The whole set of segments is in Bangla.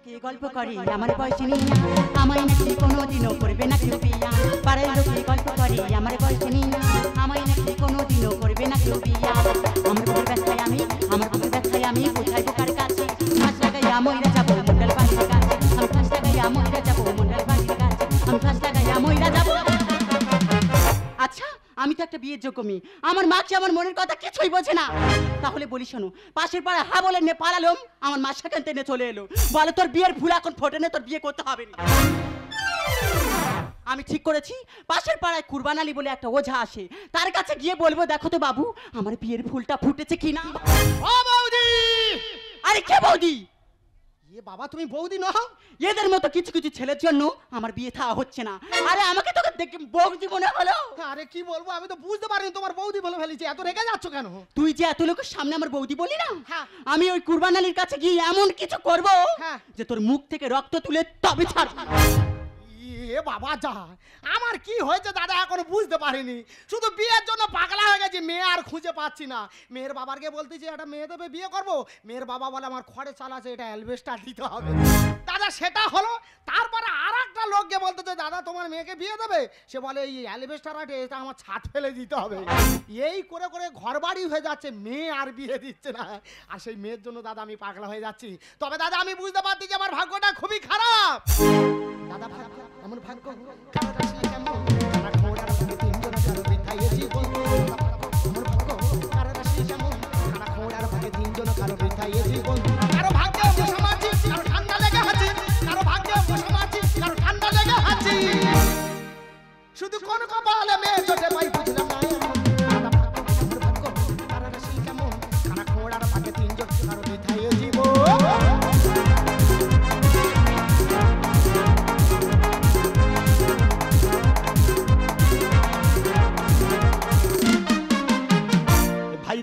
লোকে গল্প করে আমার বয়স নিয়ে আমায় নাকি কোনোদিনও করবে না কেউ বিয়া পাড়ার লোকে গল্প করে আমার বয়স নিয়ে আমায় নাকি কোনোদিনও করবে না কেউ বিয়া আমার বুকের ব্যথায় আমি কোথায় বোকার কাছে ফাঁস লাগাইয়া মইরা যাবো মন্ডল বাড়ির কাছে আমি ফাঁস লাগাইয়া মইরা যাবো মন্ডল বাড়ির কাছে আমি ফাঁস লাগাইয়া মইরা যাবো। আচ্ছা আমি তো একটা বিয়ের যোগ্য মেয়ে, আমার মা কি আমার মনের কথা কিছুই বোঝে না? তাহলে বলি শোনো, পাশের পাড়া হা বলে নে পালালাম, আমার মা সেখান থেকে চলে এলো, বলে তোর বিয়ের ফুল এখন ফোটে না, তোর বিয়ে করতে হবে না। আমি ঠিক করেছি পাশের পাড়ায় কুরবান আলী বলে একটা ওঝা আসে, তার কাছে গিয়ে বলবো দেখো তো বাবু আমার বিয়ের ফুলটা ফুটেছে কিনা। ও বৌদি! আরে কে বৌদি? এ বাবা তুমি বৌদি নও? এদের মতো কিছু কিছু ছেলের জন্য আমার বিয়ে থাওয়া হচ্ছে না। আরে আমাকে তোকে দেখে বৌদি মনে হলো। আরে কি বলবো, আমি তো বুঝতে পারিনি তোমার বৌদি বলে ফেলেছি, এত রেগে যাচ্ছ কেন? তুই যে এত লোকের সামনে আমার বৌদি বলি না, হ্যাঁ। আমি ওই কুরবান আলীর কাছে গিয়ে এমন কিছু করব হ্যাঁ। যে তোর মুখ থেকে রক্ত তুলে তবে ছাড়ব। এ বাবা যা, আমার কি হয়েছে দাদা এখনো বুঝতে পারিনি, শুধু বিয়ের জন্য পাগলা হয়ে গেছি, মেয়ে আর খুঁজে পাচ্ছি না। মেয়ের বাবাকে বলতেছি একটা মেয়ে দেবে বিয়ে করব, মেয়ের বাবা বলে আমার খড়ে চাল আছে, এটা অ্যালবেস্টার দিতে হবে। দাদা সেটা হলো, তারপরে আর একটা লোককে বলতেছে দাদা তোমার মেয়েকে বিয়ে দেবে, সে বলে এই অ্যালবেস্টার আছে এটা আমার ছাদ ফেলে দিতে হবে। এই করে করে ঘর বাড়ি হয়ে যাচ্ছে, মেয়ে আর বিয়ে দিচ্ছে না, আর সেই মেয়ের জন্য দাদা আমি পাগলা হয়ে যাচ্ছি। তবে দাদা আমি বুঝতে পারছি যে আমার ভাগ্যটা খুবই খারাপ। দাদা ভাগ্য আমার ভাগ্য খারাপ কেমন, আমার ঘোড়ার ভাগে তিনজন কারো বৃথায় জীবন। আমার ভাগ্য খারাপ কেমন, আমার ঘোড়ার ভাগে তিনজন কারো বৃথায় জীবন। কারো ভাগ্যে মশা মাছি, কারো ঠান্ডা লেগে হাঁচি, কারো ভাগ্যে মশা মাছি, কারো ঠান্ডা লেগে হাঁচি। শুধু কোন কপালে মেয়ে জোটে পাই বুঝলাম না। দাদা ভাগ্য আমার ভাগ্য খারাপ কেমন, আমার ঘোড়ার ভাগে তিনজন কারো বৃথায় জীবন।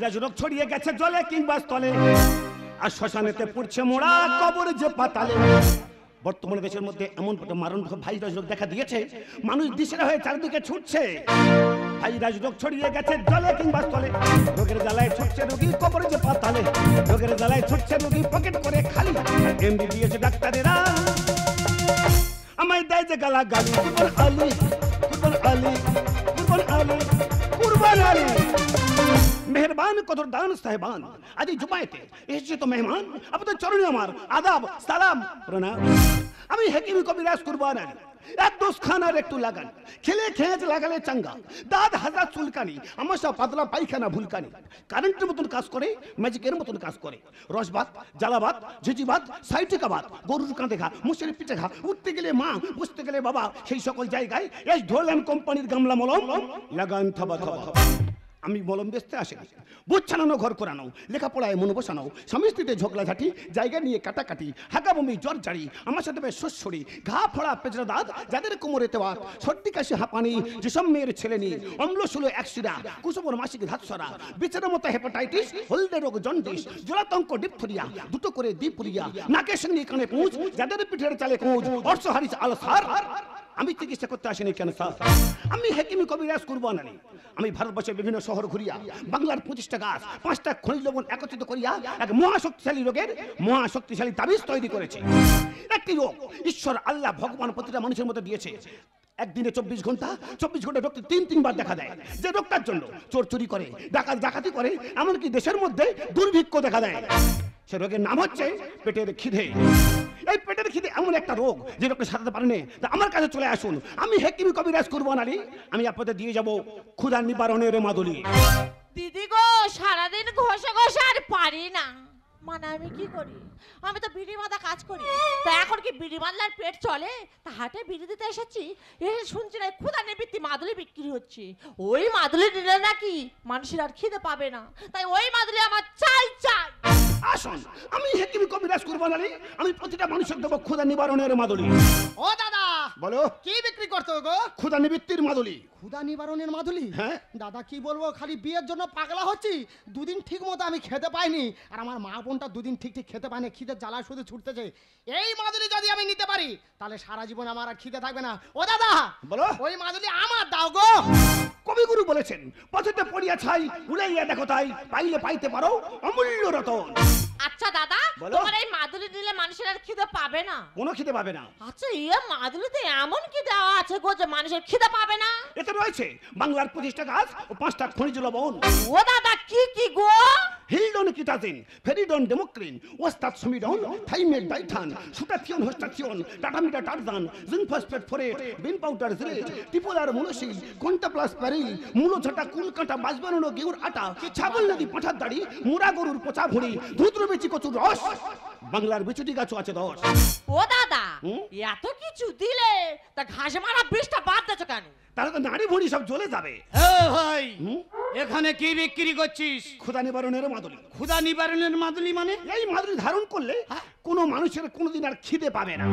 রাজরোগ ছড়িয়ে গেছে জলে কিংবা স্থলে, আর শ্মশানেতে পড়ছে মোড়া কবর যে পাতালে। বর্তমানে দেশের মধ্যে এমন মারণ ভাইরাস রোগ দেখা দিয়েছে, মানুষ দিশেরা হয়ে চারিদিকে ছুটছে। ভাইরাস রোগ ছড়িয়ে গেছে জলে কিংবা স্থলে, রোগের জ্বালায় ছুটছে রোগী কবর যে পাতালে, রোগের জ্বালায় ছুটছে রোগী পকেট করে খালি। এমবিবিএস ডাক্তারেরা আমায় দেয় যে গালা গালি, কুরবান আলী কুরবান আলী কুরবান আলী কুরবান আলী। মেহরবান কদর দান সাহেবান, আজ এই জুমায়েতে এসেছে তো মেহমান, আপনাদের চরণে আমার আদাব সালাম প্রণাম। আমি হাকিম কবিরাজ কুরবান আলী, এক দোষ খানার একটু লাগান, খেলে খেঁচ লাগালে চাঙ্গা, দাঁত হাজার চুলকানি, আমার সব পাতলা পায়খানা ভুলকানি, কারেন্টের মতন কাজ করে, ম্যাজিকের মতন কাজ করে। রসবাত, জ্বালাবাত, ঝিঝিবাত, সাইটিকাবাত, গরুর কাঁধে ঘা, মুসের পিঠে ঘা, উঠতে গেলে মা, বসতে গেলে বাবা, সেই সকল জায়গায় এস ঢোলান কোম্পানির গামলা মলম লাগান থাবা থাবা। আমি মলম বেচতে আসেনি, বুঝ ছানানো ঘর করানো, লেখাপড়ায় মন বসানো, স্বামী স্ত্রীতে ঝগড়াঝাটি, জায়গা নিয়ে কাটাকাটি, হাঁকা বমি জ্বর জারি, আমার সাথে বেশ শস্যরি, ঘা ফোড়া পেঁচড়া দাঁত, যাদের কোমরে তেওয়া, সর্দি কাশি হাঁপানি, যেসব মেয়ের ছেলে নেই, অম্লশূল একশিরা, কুসুমর মাসিক ধাতসরা, বিছানার মতো হেপাটাইটিস, হলদে রোগ জন্ডিস, জলাতঙ্ক ডিপথোরিয়া, দুটো করে ডিপুরিয়া, নাকের সঙ্গে কানে পুঁজ, যাদের পিঠের চালে কোঁজ, অর্শহারিস আলসার। আমি চিকিৎসা করতে আসিনি কেন স্যার, আমি হাকিম কবিরাজ কুরবান আলী। আমি ভারতবর্ষের বিভিন্ন শহর ঘুরিয়া বাংলার 25টা গাছ 5টা খনিজ লবণ একত্রিত করিয়া এক মহাশক্তিশালী রোগের মহাশক্তিশালী তাবিজ তৈরি করেছে। একটি রোগ ঈশ্বর আল্লাহ ভগবান প্রতিটা মানুষের মধ্যে দিয়েছে। একদিনে 24 ঘন্টা রোগটি 3 বার দেখা দেয়। যে রোগটার জন্য চোর চুরি করে, ডাকাত ডাকাতি করে, এমনকি দেশের মধ্যে দুর্ভিক্ষ দেখা দেয়। সে রোগের নাম হচ্ছে পেটের খিদে। এই পেটের খিদে এমন একটা রোগ যে রোগটা সারাতে পারে না, তা আমার কাছে চলে আসুন, আমি হাকিম কবিরাজ কুরবান আলী। আমি আপনাদের দিয়ে যাব ক্ষুধা নিবারণের মাদুলি। দিদি গো, সারাদিন ঘষে ঘষে আর পারি না, মানে আমি কি করি, আমি তো বিড়ি বাঁধা কাজ করি, তা এখন কি বিড়ি বাঁধলার পেট চলে? তা হাটে বিড়ি দিতে এসেছি, এসে শুনছি না ক্ষুধা নিবৃত্তি মাদুলি বিক্রি হচ্ছে। ওই মাদুলি নিলে নাকি মানুষের আর খিদে পাবে না, তাই ওই মাদুলি আমার চাই চাই। আসুন, আমি হাকিম কবিরাজ কুরবান আলী, আমি প্রতিটা মানুষের দেবো ক্ষুধা নিবারণের মাদুলি। ও দাদা বলো, কি বিক্রি করতে গো? ক্ষুধা নিবৃত্তির মাদুলি। ক্ষুধা নিবারণের মাদুলি? হ্যাঁ দাদা কি বলবো, খালি বিয়ের জন্য পাগলা হচ্ছি, দুদিন ঠিক মতো আমি খেতে পাইনি, আর আমার মা বোনটা দুদিন ঠিক ঠিক খেতে পায়নি, খিদে জ্বালা শুধু ছুটতেছে। এই মাদুলি যদি আমি নিতে পারি তাহলে সারা জীবন আমার আর খিদে থাকবে না। ও দাদা বলো, ওই মাদুলি আমার দাও গো। কবিগুরু বলেছেন, পথেতে পড়িয়া ছাই উড়াইয়া দেখো তাই, পাইলে পাইতে পারো অমূল্য রতন। আচ্ছা দাদা, বলো। তোমার এই মাদুলি দিলে মানুষের আর খিদে পাবে না? কোনো খিদে পাবে না। আচ্ছা এই মাদুলিতে এমন কি দেওয়া আছে গো যে মানুষের খিদে পাবে না? এতে রয়েছে বাংলার 25টা গাছ ও 5টা খনিজ লবণ। ও দাদা কি কি গো? হিলডন কিটাজিন, ফেরিডন ডেমোক্রিন, ওস্তাদ সুমিডন, থাইমেট ডাইথান, সুটাথিয়ন হোস্টাথিয়ন, টাটামিটা টারজান, জিঙ্ক ফসফেট ফোরেট, বিন পাউডার জিরেট, টিপোলার মোনোসিস, ঘন্টা প্লাস প্যারিল, মূলো ছাটা কুলকাটা বাজবানানো গেউর আটা, ছাগল নদী পাঠার দাড়ি, মুরা গরুর পচা ভুঁড়ি, ধুদ্র বেচি কচুর রস। বাংলার বিচুটি গাছও আছে 10। ও দাদা হুম? এত কিছু দিলে তা ঘাস মারা 20টা বাদ দেছো কেন? তাহলে তো নাড়ি ভুঁড়ি সব জ্বলে যাবে। ভাই হুম? এখানে কি বিক্রি করছিস? ক্ষুধা নিবারণের মাদুলি। ক্ষুধা নিবারণের মাদুলি মানে? এই মাদুলি ধারণ করলে কোনো মানুষের কোনোদিন আর খিদে পাবে না।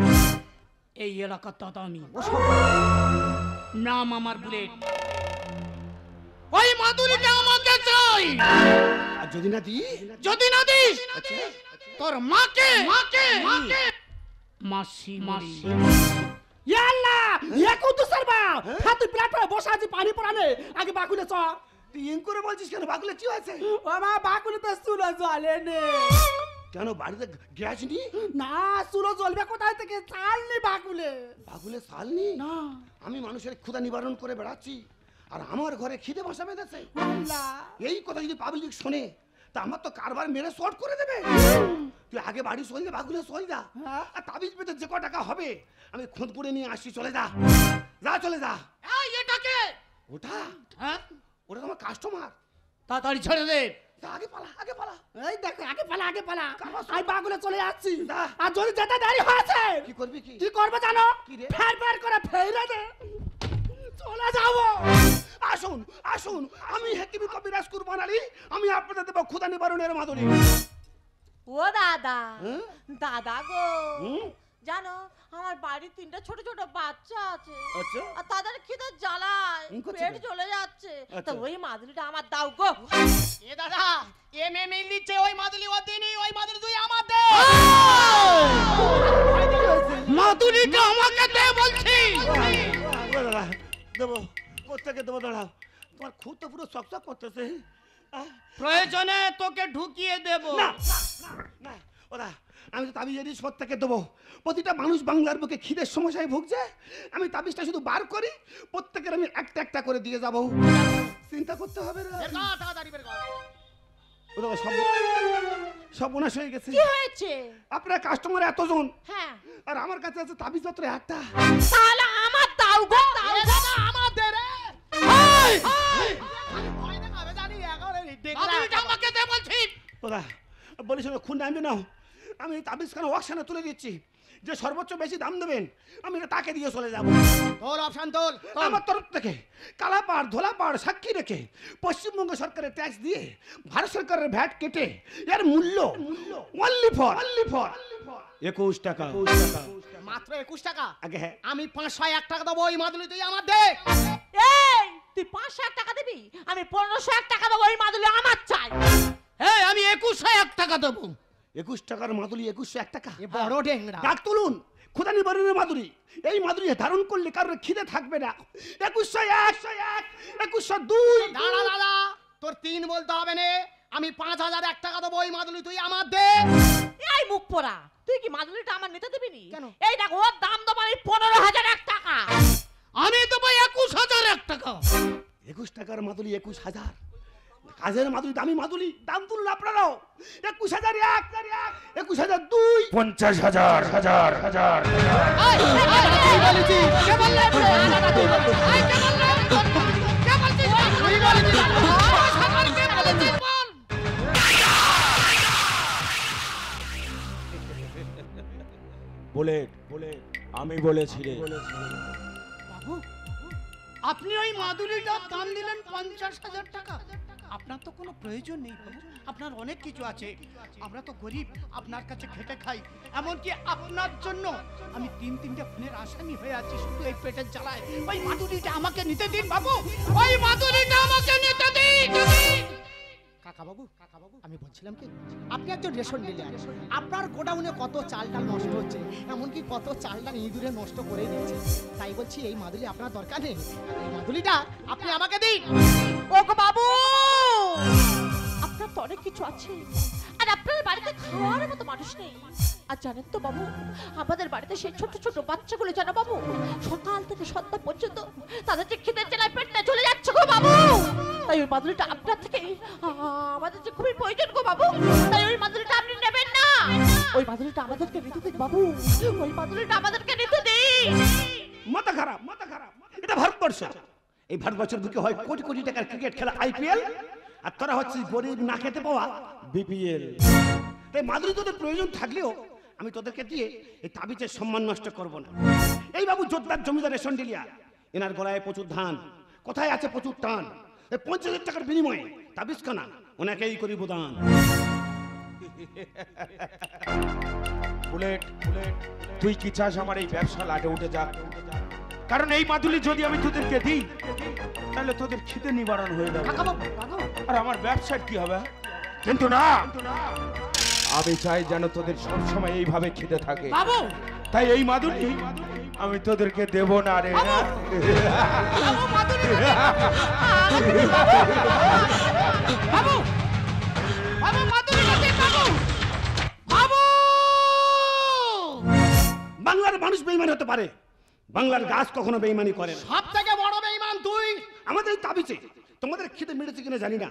এই এলাকার দাদা আমি, নাম আমার বুলেট। ওই মাদুলিটা আমাকে চাই। আর যদি না দিই, যদি না দিস তোর মাকে মাসি মাসি ইয়াল্লা ইয়া কত সারবা হাতে প্লেটে বসে আছি পানি পড়ানে আগে বাকুলে চ। তুই এম করে বলছিস কেন? বাকুলে কি আছে? ও মা বাকুলে তো চুলো জ্বলে নে। কেন বাড়িতে গ্যাস নি? না চুলো জ্বলবে কোথায় থেকে? চাল নি বাকুলে। বাকুলে শাল নি? না আমি মানুষের ক্ষুধা নিবারণ করে বেড়াচ্ছি আর আমার ঘরে খিদে বসা বেঁধেছে। আল্লাহ এই কথা যদি পাবলিক শোনে তা আমার তো কারবার মেরে শর্ট করে দেবে। তুই আগে বাড়ি সই যা, বাকুলে সই যা। হ্যাঁ। আর তাবিজ পেতে যে ক টাকা হবে আমি খোঁজ করে নিয়ে আসছি। চলে যা, যা চলে যা। এই এটাকে ওটা হ্যাঁ ওটা তোমার কাস্টমার। তাড়াতাড়ি ছেড়ে দে। আগে পালা, আগে পালা। এই দেখ আগে পালা আগে পালা। কারবার আমি বাকুলে চলে যাচ্ছি। যা। আর যদি যেতে দেরি হয়েছে কি করবি কি? কি করবে জানো? কি রে? ফের ফের করে ফেলে দে চলে যাবো। আসুন আসুন, আমি হেকিমি কবিরাজ কুরবান আলী, আমি আপনাদের দেবো ক্ষুধা নিবারণের মাদুলি। ও দাদা হ্যাঁ? দাদা গো হুম? জানো আমার বাড়ির 3টা ছোট ছোট বাচ্চা আছে আচ্ছা। আর তাদের খিদে জ্বালায় হুম, করছে পেট কেন? জ্বলে যাচ্ছে তা আচ্ছা। ওই মাদুলিটা আমার দাও গো। এ দাদা এম দিচ্ছে ওই মাদুলি ও দিনই ওই মাদুলি তুই আমার দে। মাদুলিটা আমাকে দে বলছি। দাঁড়া, দেবো কোথেকে দেবো? দাঁড়াও, তোমার খুব তো পুরো চকচক করতেছে। প্রয়োজনে তোকে ঢুকিয়ে দেব। না না ওরা, আমি তো তাবিজ এনে প্রত্যেকে দেবো। প্রতিটা মানুষ বাংলার বুকে খিদের সমস্যায় ভুগছে। আমি তাবিজটা শুধু বার করি, প্রত্যেকের আমি একটা একটা করে দিয়ে যাবো। চিন্তা করতে হবে না। বের কর, তাড়াতাড়ি বের কর। ও দাদা, সব বোনাস হয়ে গেছে। কি হয়েছে? আপনার কাস্টমার এতজন হ্যাঁ আর আমার কাছে আছে তাবিজ মাত্র একটা। তাহলে আমার দাও গো দাও এ গো। দাদা আমার দে রে। ভয় দেখাবে জানি একেবারে মাদুলিটা আমাকে দে বলছি। ওরা বলিস না, খুন নামবে না। আমি তাবিজ খানা ওয়াকশানে তুলে দিচ্ছি। যে সর্বোচ্চ বেশি দাম দেবেন আমি এটা তাকে দিয়ে চলে যাবো। তোর অপশন তোল। আমার তরফ থেকে কালাপাড় ধোলাপাড় সাক্ষী রেখে পশ্চিমবঙ্গ সরকারের ট্যাক্স দিয়ে ভারত সরকারের ভ্যাট কেটে এর মূল্য অনলি ফর 21 টাকা। মাত্র 21 টাকা। আগে হ্যাঁ, আমি 501 টাকা দেবো ওই মাদুলি তুই আমার দে। এই তুই 500 টাকা দিবি আমি 1500 টাকা দেবো ওই মাদুলি আমার চাই। এই আমি 2101 টাকা দেবো। 21 টাকার মাদুলি 2101 টাকা। এ বড় ডেংরা। ডাক তুলুন, ক্ষুধা নিবারণের মাদুলি। এই মাদুলি ধারণ করলে কারোর খিদে থাকবে না। 2101, 2102। দাঁড়া দাদা, তোর 3 বলতে হবে না। আমি 5001 টাকা দেবো ওই মাদুলি তুই আমার দে। এই মুখ পোড়া তুই কি মাদুলিটা আমার নিতে দিবি নি? কেন? এই দেখ ওর দাম দেবো আমি 15,001 টাকা। আমি দেবো 21001 টাকা। 21 টাকার মাদুলি 21,000। কাজের মাদুলি, দামি মাদুলি, দাম তুলুন আপনারাও। 21,001, 21,002, 50,000 হাজার হাজার এই, কি বলেছি? কে বললে? এই, কে বললে? কে বলছিস? তুই বলেছিস? সাধারণ কে বলেছিস বল? বুলেট আমি বলেছি রে। বাবু, আপনি ওই মাদুলিটার দাম দিলেন 50,000 টাকা। আপনার তো কোনো প্রয়োজন নেই বাবু, আপনার অনেক কিছু আছে। আমরা তো গরিব, আপনার কাছে খেটে খাই। এমনকি আপনার জন্য আমি 3-3টে খুনের আসামি হয়ে আছি শুধু এই পেটের জ্বালায়। ওই মাদুলিটা আমাকে নিতে দিন বাবু, ওই মাদুলিটা আমাকে নিতে দিন। কাকা বাবু, আমি বলছিলাম কি, আপনি একজন রেশন ডিলার, আপনার গোডাউনে কত চালটা নষ্ট হচ্ছে, এমনকি কত চালটা ইঁদুরে নষ্ট করে দিচ্ছে। তাই বলছি এই মাদুলি আপনার দরকার নেই, এই মাদুলিটা আপনি আমাকে দিন। ওগো বাবু আপনার তো অনেক কিছু আছে, আর আপনার বাড়িতে খাওয়ার মতো মানুষ নেই। আর জানেন তো বাবু, আমাদের বাড়িতে সেই ছোট ছোট বাচ্চাগুলো জানো বাবু, সকাল থেকে সন্ধ্যা পর্যন্ত তাদের যে খিদের জেলায় পেটটা চলে যাচ্ছে গো বাবু। তাই ওই মাদুলিটা আপনার থেকে আমাদের যে খুবই প্রয়োজন গো বাবু। তাই ওই মাদুলিটা আপনি নেবেন না, ওই মাদুলিটা আমাদেরকে নিতে দিন বাবু, ওই মাদুলিটা আমাদেরকে নিতে দিন। মাথা খারাপ, মাথা খারাপ। এটা ভারতবর্ষ, এই ভারতবর্ষের বুকে হয় কোটি কোটি টাকার ক্রিকেট খেলা আইপিএল, আর তোরা হচ্ছে গরিব না খেতে পাওয়া বিপিএল। তাই মাদুলি তোদের প্রয়োজন থাকলেও আমি তোদেরকে দিয়ে এই তাবিজের সম্মান নষ্ট করব না। এই বাবু জোরদার জমিদার রেশন ডিলিয়ার, এনার গলায় প্রচুর ধান, কোথায় আছে প্রচুর টান। এই 50,000 টাকার বিনিময়ে তাবিজ খানা ওনাকেই করিব দান। বুলেট, তুই কি চাস আমার এই ব্যবসা লাটে উঠে যাক? কারণ এই মাদুলি যদি আমি তোদেরকে দিই তাহলে তোদের খিদে নিবারণ হয়ে যাবে, আর আমার ব্যবসার কি হবে? কিন্তু না, আমি চাই যেন তোদের সবসময় এইভাবে খিদে থাকে। তাই এই মাদুলি আমি তোদেরকে দেব না রে। বাংলার মানুষ বেঈমান হতে পারে, বাংলার গাছ কখনো বেঈমানি করে না। সব থেকে বড় বেঈমান তুই। আমাদের তাবিজে তোমাদের খিদে মিটেছে কিনা জানি না,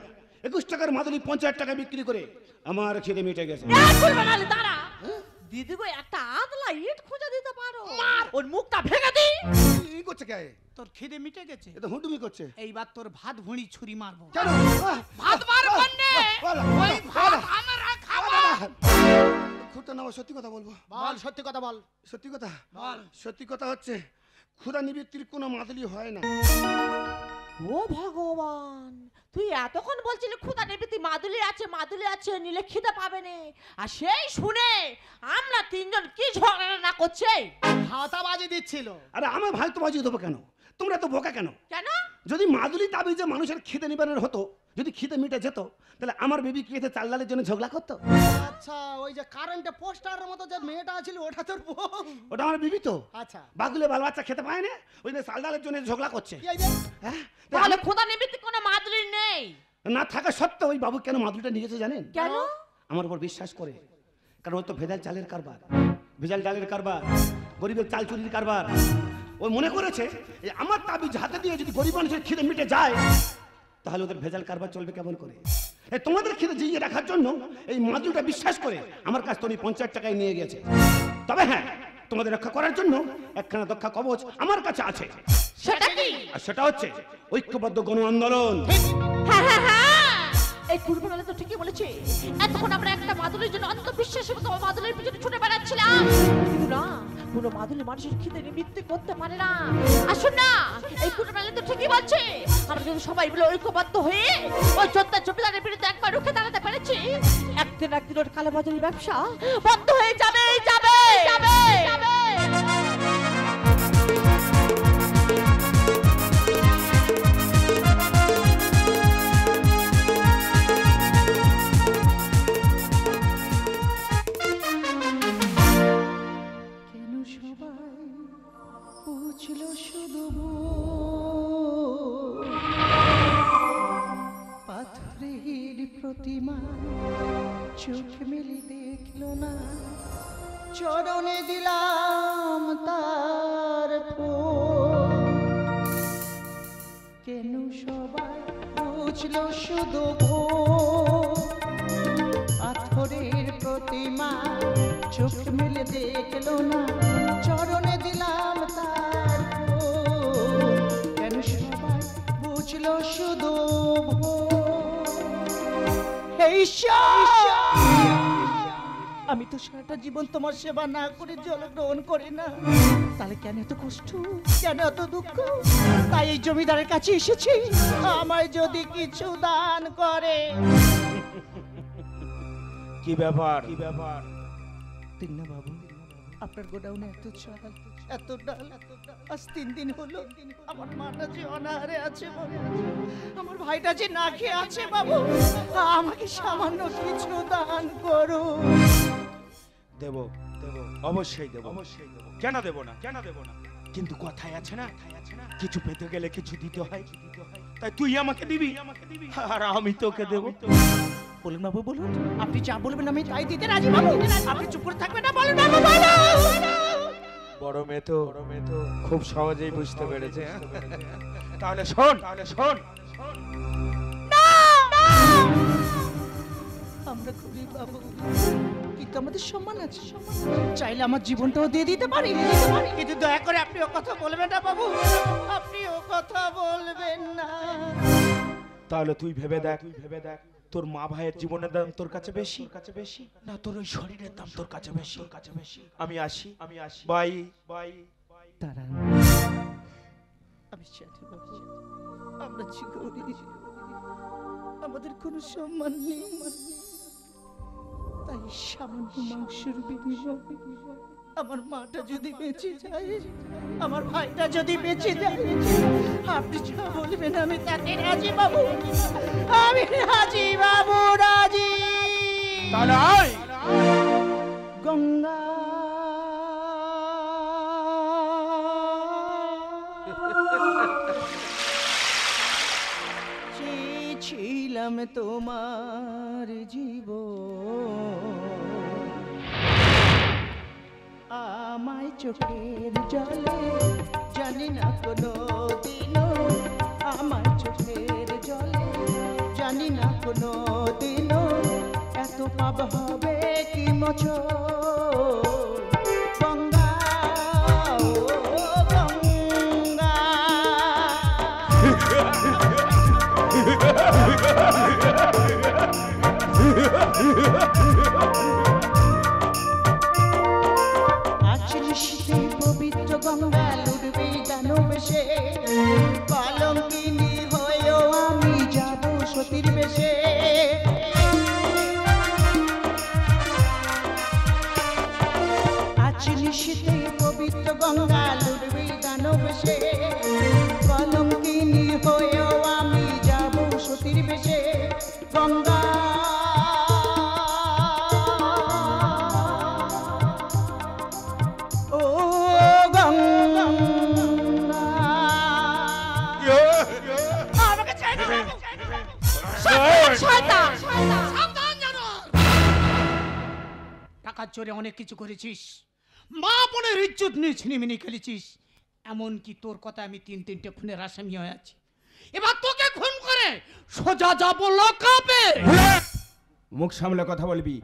21 টাকার মাদুলি 50 টাকা বিক্রি করে আমার খিদে মিটে গেছে। দাঁড়া দিদি গো, একটা আদলা ইট খুঁজে দিতে পারো, ওর মুখটা ভেঙে দি। কি করছে কে? তোর খিদে মিটে গেছে, এ তো হুডুমি করছে। এইবার তোর ভাত ভুঁড়ি ছুরি মারবো। কেন? ভাত মারবো না, ওই ভাত আমরা খাবো। খুঁড়তে না, সত্যি কথা বলবো। বল, সত্যি কথা বল। সত্যি কথা বল। সত্যি কথা হচ্ছে ক্ষুধা নিবৃত্তির কোনো মাদুলি হয় না। ও ভগবান, তুই এতক্ষণ বলছিলি ক্ষুধা নিবৃত্তি মাদুলি আছে, মাদুলি আছে, নিলে খিদে পাবে না, আর সেই শুনে আমরা তিনজন কি ঝগড়া না করছে, হাতাবাজি দিচ্ছিল। আরে আমার ভাই তো বাজিয়ে দেবো কেন? তোমরা তো বোকা কেন? কেন? যদি মাদুলি তাবিজে মানুষের খিদে নিবারণ হতো, যদি খিদে মিটে যেত, তাহলে আমার বেবি কি এতে চাল ডালের জন্য ঝগড়া করতো? আচ্ছা, ওই যে কারেন্টে পোস্টারের মতো যে মেয়েটা ছিল ওটা তোর বউ? ওটা আমার বেবি তো। আচ্ছা, বাগুলে বাল বাচ্চা খেতে পায় না, ওই জন্য চাল ডালের জন্য ঝগড়া করছে। কি হইবে? হ্যাঁ, তাহলে ক্ষুধা নিবৃত্তি কোনো মাদুলি নেই? না থাকা সত্ত্বেও ওই বাবু কেন মাদুলিটা নিয়েছে জানেন? কেন? আমার উপর বিশ্বাস করে, কারণ ও তো ভেজাল চালের কারবার, ভেজাল ডালের কারবার, গরিবের চাল চুরির কারবার। ও মনে করেছে এই আমার তাবিজ হাতে দিয়ে যদি গরিব মানুষের খিদে মিটে যায়, তাহলে ওদের ভেজাল কারবার চলবে কেমন করে? এই তোমাদের খিদে জিইয়ে রাখার জন্য এই মাদুলিটা বিশ্বাস করে আমার কাছ থেকে 50 টাকায় নিয়ে গেছে। তবে হ্যাঁ, তোমাদের রক্ষা করার জন্য একখানা দক্ষ কবচ আমার কাছে আছে। সেটা কি? আর সেটা হচ্ছে ঐক্যবদ্ধ গণ আন্দোলন। হ্যাঁ হ্যাঁ হ্যাঁ, এই কুরবান তো ঠিকই বলেছে। এতক্ষণ আমরা একটা মাদুলির জন্য আত্মবিশ্বাসের মতো মাদুলির পিছনে ছুটে বেড়াচ্ছিলাম, কিন্তু না, কোনো মাদুলি মানুষের খিদে নিবৃত্তি করতে পারে না। আসুন না, এই কুরবান তো ঠিকই বলছে। আমরা যদি সবাই মিলে ঐক্যবদ্ধ হয়ে ওই যোদ্ধা জমিদারের বিরুদ্ধে একবার রুখে দাঁড়াতে পেরেছি, একদিন একদিন ওর কালো মাদুলির ব্যবসা বন্ধ হয়ে যাবে যাবে যাবে যাবে। পাথরের প্রতিমা চোখ মেলে দেখলো না, চরণে দিলাম তার ফুল। কেন সবাই বুঝলো শুধু ভুল, পাথরের প্রতিমা চোখ মেলে দেখলো না, চরণে দিলাম তার ফুল। কেন সবাই বুঝলো শুধু ভুল। আমি তো সারাটা জীবন তোমার সেবা না করে জল গ্রহণ করি না, তাহলে কেন এত কষ্ট, কেন এত দুঃখ? তাই এই জমিদারের কাছে এসেছি, আমায় যদি কিছু দান করে। কি ব্যাপার? কি ব্যাপার? তিন্না বাবু, আপনার গোডাউনে এত চাল, এত ডাল, আজ 3 দিন হলো আমার মাটা যে অনাহারে আছে বাবু, আমার ভাইটা যে না খেয়ে আছে বাবু, আমাকে সামান্য কিছু দান করো। দেব, দেব, অবশ্যই দেব, অবশ্যই দেব। কেন দেব না? কেন দেব না? কিন্তু কথায় আছে না, কিছু পেতে গেলে কিছু দিতে হয়। তাই তুই আমাকে দিবি আর আমি তোকে দেব। বলুন বাবু বলুন, আপনি যা বলবেন আমি তাই দিতে রাজি বাবু। আপনি চুপ করে থাকবেন না, বলুন বাবু বলুন। বড় মেয়ে তো খুব সহজেই বুঝতে পেরেছে। তাহলে শোন, আমরা গরিব বাবু, কিন্তু আমাদের সম্মান আছে। চাইলে আমার জীবনটাও দিয়ে দিতে পারি, কিন্তু দয়া করে আপনি ও কথা বলবেন না বাবু, আপনি ও কথা বলবেন না। তাহলে তুই ভেবে দেখ, তোর মা ভাইয়ের জীবনের দাম তোর কাছে বেশি না তোর ওই শরীরের দাম তোর কাছে বেশি? আমি আসি বাই। তারা আমি জানি বাবু, আমরা যে গরিব, আমাদের কোনো সম্মান নেই, তাই সামান্য মাংসের বিনিময়ে আমার মাটা যদি বেঁচে যায়, আমার ভাইটা যদি বেঁচে যায়, আপনি যা বলবেন আমি তাতে রাজি বাবু, আমি রাজি বাবু, রাজি। তাহলে আয়। গঙ্গা চেয়েছিলাম তোমার জীবন, আমায় চোখের জলে জানি না কোনো দিনও, আমার চোখের জলে জানি না কোনো দিনও এত পাপ হবে কি মোছো। গঙ্গা ও গঙ্গা আচরিশে পবিত্র গঙ্গা লুটবে দানব সে, কলঙ্কিনী হয়েও আমি যাব সতীর বেশে। আচরিশে পবিত্র গঙ্গা লুটবে দানব সে, কলঙ্কিনী হয়েও আমি যাব সতীর বেশে। গঙ্গা ও গঙ্গা আমাকে ছেড়ে দাও। শয়তান! টাকার চোরে অনেক কিছু করেছিস, মা বোনের ইজ্জত নিয়ে ছিনিমিনি খেলেছিস, এমনকি তোর কথা আমি তিনটে খুনের আসামি হয়ে আছি। এবার তোকে খুন করে সোজা যাব লকাপে। মুখ সামলে কথা বলবি।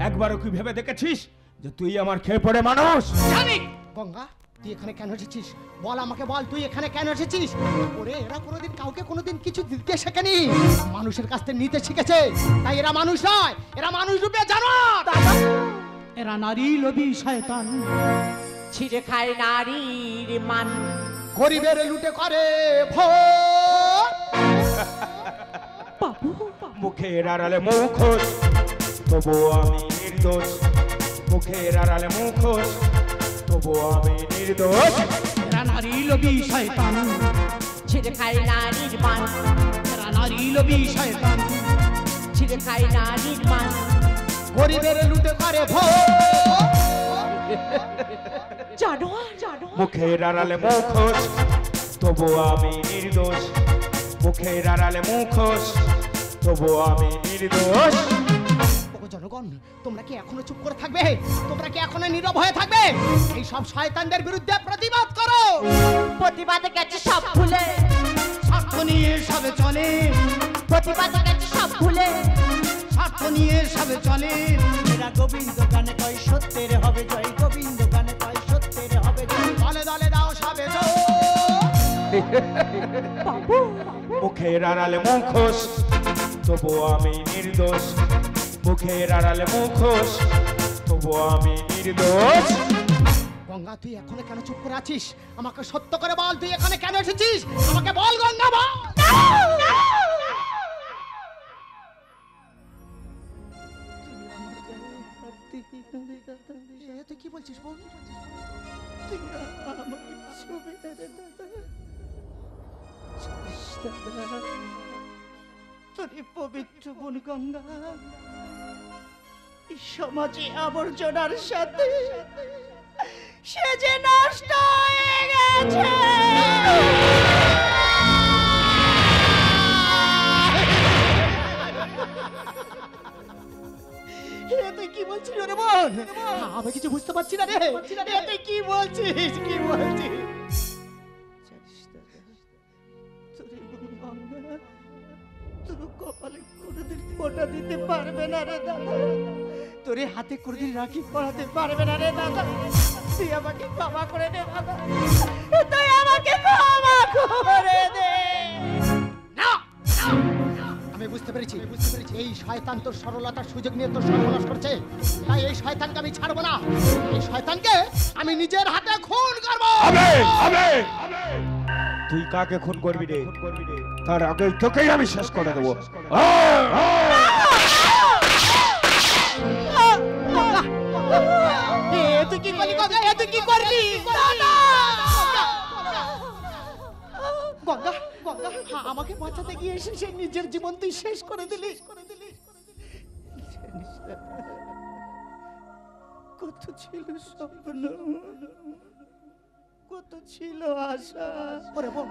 একবারও কি ভেবে দেখেছিস যে তুই আমার খেয়ে পড়ে মানুষ? জানি গঙ্গা তুই এখানে কেন এসেছিস? বল আমাকে বল, তুই এখানে কেন এসেছিস? ওরে এরা কোনোদিন কাউকে কোনোদিন কিছু দিতে শেখেনি, মানুষের কাছ থেকে নিতে শিখেছে, তাই এরা মানুষ নয়, এরা মানুষ রূপে জানোয়ার। এরা নারী লোভী শয়তান, ছিঁড়ে খায় নারীর মান, গরিবের লুটে করে ভোগ। মুখের আড়ালে মুখোশ, তবু আমি নির্দোষ। মুখের আড়ালে মুখোশ, তবু আমি নির্দোষ। এরা নারী লোভী শয়তান, ছিঁড়ে খায় নারীর মান, এরা নারী লোভী শয়তান, ছিঁড়ে খায় নারীর মান, গরিবের লুটে করে ভোগ। জানোয়ার। মুখের আড়ালে মুখোশ, তবু আমি নির্দোষ। মুখের আড়ালে মুখোশ, তবু আমি নির্দোষ। ওগো জনগণ, তোমরা কি এখনো চুপ করে থাকবে? তোমরা কি এখনো নীরব হয়ে থাকবে? এই সব শয়তানদের বিরুদ্ধে প্রতিবাদ করো। প্রতিবাদে গেছে সব ভুলে, স্বার্থ নিয়ে সবে চলে, প্রতিবাদে গেছে সব ভুলে, স্বার্থ নিয়ে সবে চলে। এরা গোবিন্দ গানে কয় সত্যের হবে জয়, গোবিন্দ গানে কয় সত্যের হবে জয়। দলে দলে দাও সবে জয়। মুখের আড়ালে মুখোশ, তবু আমি নির্দোষ। মুখের আড়ালে মুখোশ, তবু আমি নির্দোষ। গঙ্গা তুই এখনো কেন চুপ করে আছিস? আমাকে সত্য করে বল, তুই এখানে কেন এসেছিস? আমাকে বল গঙ্গা, বল। তুই কি বলছিস বল? তোরে পবিত্র বোন গঙ্গা এই সমাজে আবর্জনার সাথে সে যে নষ্ট হয়ে গেছে। তুই কি বলছিস রে বোন? আমি কিছু বুঝতে পারছি না রে। তুই কি বলছিস, কি বলছিস? তোর কপালে কোনোদিন ফোঁটা দিতে পারবে না রে দাদা, তোর হাতে কোনোদিন রাখি পরাতে পারবে না রে দাদা। তুই আমাকে ক্ষমা করে দে দাদা, তুই আমাকে ক্ষমা করে দে। আমি বুঝতে পেরেছি, এই শয়তান তোর সরলতার সুযোগ নিয়ে তোর সর্বনাশ করছে। তাই এই শয়তানকে আমি ছাড়বো না। এই শয়তানকে আমি নিজের হাতে খুন করবো। তুই কাকে খুন করবি রে? তার আগে তোকেই আমি শেষ করে দেবো। তুই কি করলি গঙ্গা? তুই কি করলি গঙ্গা? গঙ্গা আমাকে বাঁচাতে গিয়ে এসে সে নিজের জীবন তুই শেষ করে দিলি। কত ছিল স্বপ্ন, কত ছিল আশা, ওরে বোন,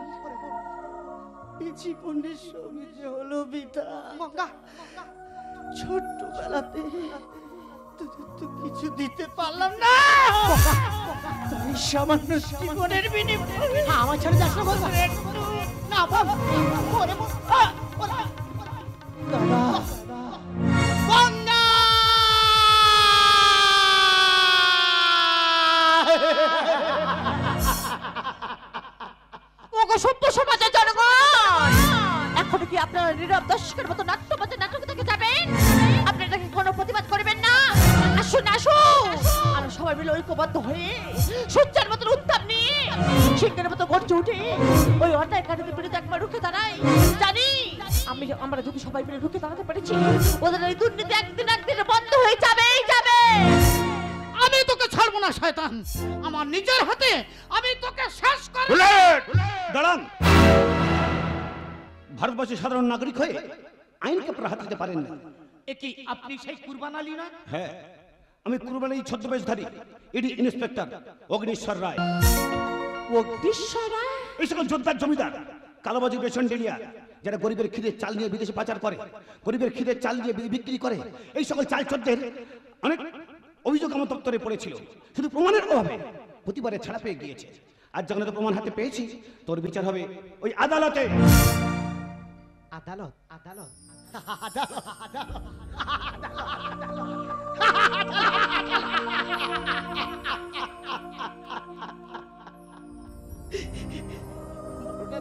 এই জীবনের সবই যে হলো বিতা। গঙ্গা ছোট্টবেলাতে তোদের তো কিছু দিতে পারলাম না, তাই সামান্য জীবনের বিনিময়ে আমার ছেড়ে যাস না গঙ্গা। না বোন, ওরে বোন, দাদা গঙ্গা ওগো সভ্য সমাজের জনগণ, এখন কি আপনারা নীরব দর্শকের মতো নাট্যমঞ্চে নাটক দেখে যাবেন? আপনারা কি কোনো প্রতিবাদ করবেন না? আসুন আসুন, আমরা সবাই মিলে ঐক্যবদ্ধ হয়ে সূর্যের মতো উত্তাপ নিয়ে সিংহের মতো গর্জে উঠে ওই অন্যায় কাজের বিরুদ্ধে একবার রুখে দাঁড়াই। জানি আমরা যদি সবাই মিলে রুখে দাঁড়াতে পেরেছি, ওদের এই দুর্নীতি একদিন বন্ধ হয়ে যাবেই যাবে। আমি তোকে ছাড়বো না শয়তান, আমার নিজের হাতে আমি তোকে শেষ করব। দাঁড়ান, ভারতবর্ষের সাধারণ নাগরিক হয়ে আইনকে আপনারা হাত দিতে পারেন না। এ কি আপনি সেই কুরবান আলী না? হ্যাঁ, আমি কুরবানি ছদ্মবেশধারী ইডি ইন্সপেক্টর অগ্নিশ্বর রায়। এই সকল যোদ্ধার জমিদার কালোবাজি রেশন ডিলার যারা গরিবের খিদে চাল নিয়ে বিদেশে পাচার করে, গরিবের খিদে চাল নিয়ে বিক্রি করে, এই সকল চাল চোরদের অনেক অভিযোগ আমার দপ্তরে পড়েছিল। শুধু প্রমাণের অভাবে প্রতিবারে ছাড়া পেয়ে গিয়েছে। আর যখন তো প্রমাণ হাতে পেয়েছি, তোর বিচার হবে ওই আদালতে। আদালত আদালত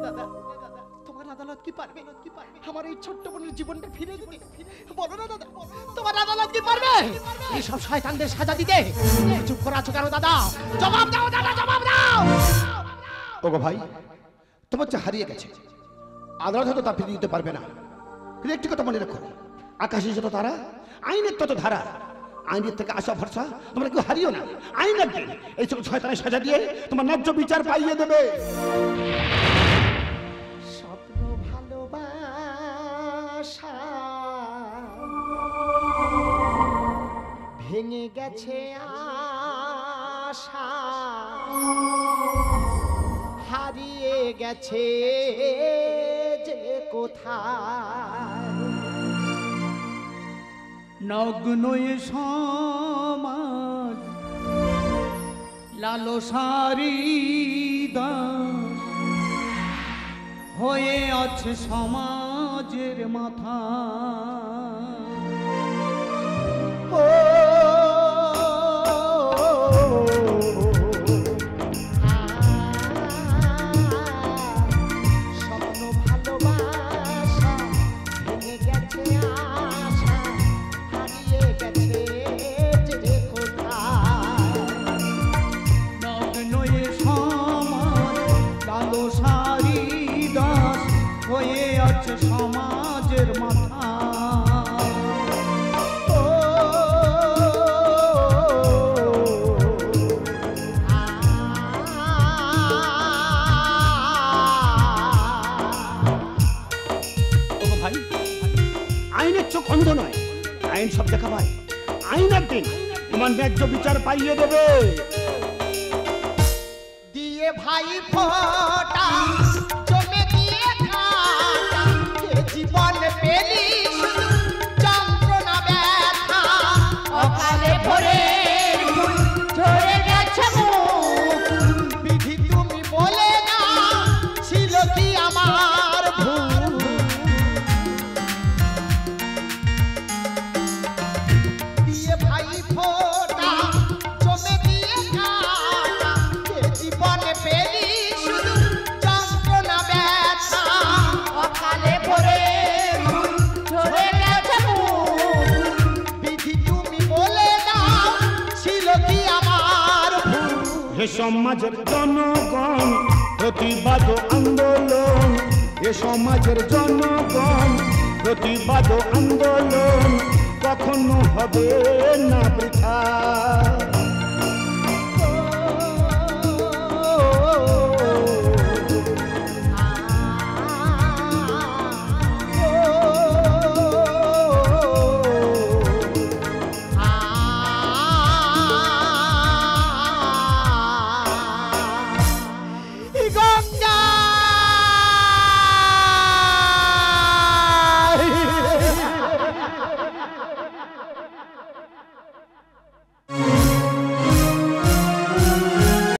দাদা, তোমার আদালত কি পারবে আমার এই ছোট্ট বোনের জীবনটা ফিরে দিতে? বলো না দাদা, তোমার আদালত কি পারবে এইসব শয়তানদের সাজা দিতে? চুপ করে আছো কেন দাদা? জবাব দাও দাদা, জবাব দাও। ওগো ভাই, তোমার যা হারিয়ে গেছে আদালত হয়তো তা ফিরিয়ে দিতে পারবে না, কিন্তু একটি কথা মনে রাখো, আকাশে যত তারা, আইনের তত ধারা। আইনের থেকে আশা ভরসা তোমরা কেউ হারিও না। আইন একদিন এই সব শয়তানের সাজা দিয়ে তোমার ন্যায্য বিচার পাইয়ে দেবে। স্বপ্ন ভালোবাসা ভেঙে গেছে আশা, হারিয়ে গেছে যে কোথায়। নগ্ন এ সমাজ লালসারি দাস হয়ে আছে সমাজের মাথা। স্বপ্ন ভালোবাসা ভেঙে গেছে আশা, হারিয়ে গেছে যে কোথায়। নগ্ন এ সমাজ লালসারি দাস হয়ে আছে সমাজের মাথা। ওগো ভাই, আইনের চোখ অন্ধ নয়, আইন সব দেখা পায়। আইন একদিন তোমার ন্যায্য বিচার পাইয়ে দেবে। দিয়ে ভাই ফোঁটা জমে দিয়ে কাটা, এ জীবন পেলি শুধু যন্ত্রণা ব্যথা, সমাজের জনগণ প্রতিবাদ আন্দোলন, এ সমাজের জনগণ প্রতিবাদ আন্দোলন।